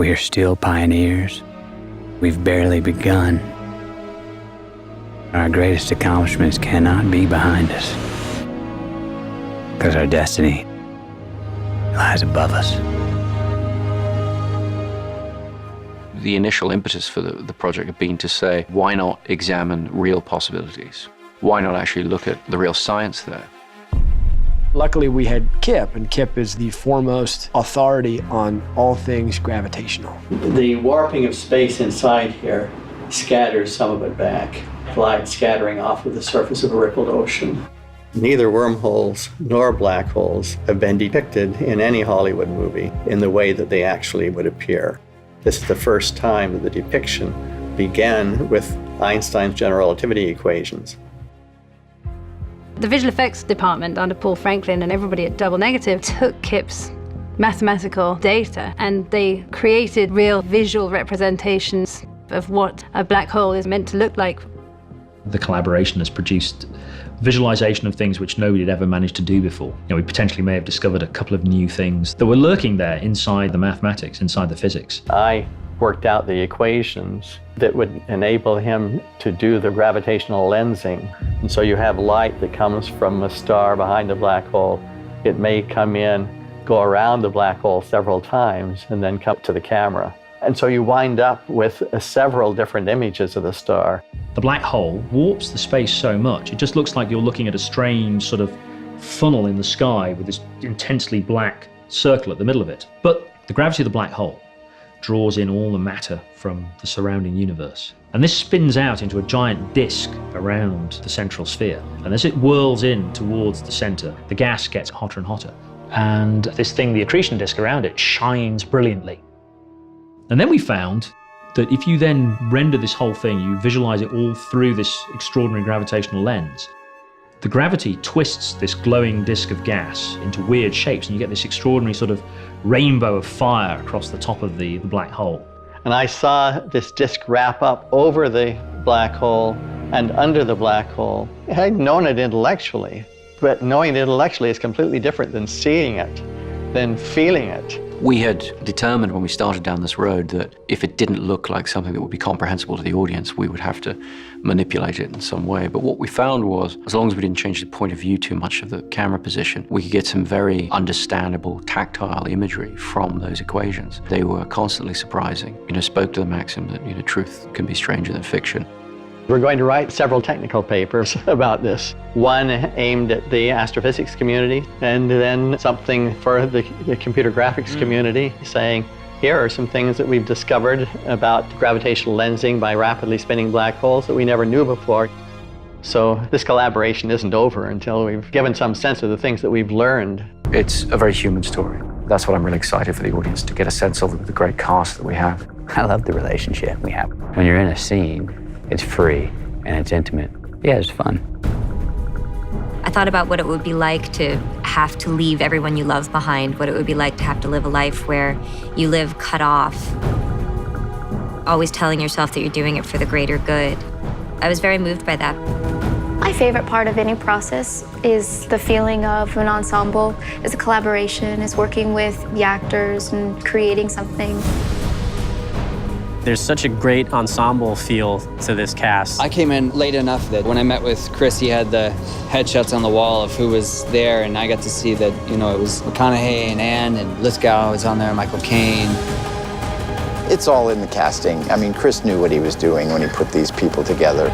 We're still pioneers. We've barely begun. Our greatest accomplishments cannot be behind us, because our destiny lies above us. The initial impetus for the project had been to say, why not examine real possibilities? Why not actually look at the real science there? Luckily, we had Kip, and Kip is the foremost authority on all things gravitational. The warping of space inside here scatters some of it back, light scattering off of the surface of a rippled ocean. Neither wormholes nor black holes have been depicted in any Hollywood movie in the way that they actually would appear. This is the first time that the depiction began with Einstein's general relativity equations. The visual effects department under Paul Franklin and everybody at Double Negative took Kip's mathematical data and they created real visual representations of what a black hole is meant to look like. The collaboration has produced visualization of things which nobody had ever managed to do before. We potentially may have discovered a couple of new things that were lurking there inside the mathematics, inside the physics. I worked out the equations that would enable him to do the gravitational lensing. And so you have light that comes from a star behind a black hole. It may come in, go around the black hole several times, and then come to the camera. And so you wind up with several different images of the star. The black hole warps the space so much, it just looks like you're looking at a strange sort of funnel in the sky with this intensely black circle at the middle of it. But the gravity of the black hole draws in all the matter from the surrounding universe. And this spins out into a giant disk around the central sphere. And as it whirls in towards the center, the gas gets hotter and hotter. And this thing, the accretion disk around it, shines brilliantly. And then we found that if you then render this whole thing, you visualize it all through this extraordinary gravitational lens, the gravity twists this glowing disk of gas into weird shapes, and you get this extraordinary sort of rainbow of fire across the top of the black hole. And I saw this disk wrap up over the black hole and under the black hole. I'd known it intellectually, but knowing it intellectually is completely different than seeing it, than feeling it. We had determined when we started down this road that if it didn't look like something that would be comprehensible to the audience, we would have to manipulate it in some way. But what we found was, as long as we didn't change the point of view too much of the camera position, we could get some very understandable, tactile imagery from those equations. They were constantly surprising. Spoke to the maxim that, truth can be stranger than fiction. We're going to write several technical papers about this. One aimed at the astrophysics community, and then something for the computer graphics community, saying, here are some things that we've discovered about gravitational lensing by rapidly spinning black holes that we never knew before. So this collaboration isn't over until we've given some sense of the things that we've learned. It's a very human story. That's what I'm really excited for the audience to get a sense of, the great cast that we have. I love the relationship we have. When you're in a scene, it's free and it's intimate. Yeah, it's fun. I thought about what it would be like to have to leave everyone you love behind, what it would be like to have to live a life where you live cut off, always telling yourself that you're doing it for the greater good. I was very moved by that. My favorite part of any process is the feeling of an ensemble, is a collaboration, is working with the actors and creating something. There's such a great ensemble feel to this cast. I came in late enough that when I met with Chris, he had the headshots on the wall of who was there, and I got to see that, it was McConaughey and Anne, and Lithgow was on there, Michael Caine. It's all in the casting. I mean, Chris knew what he was doing when he put these people together.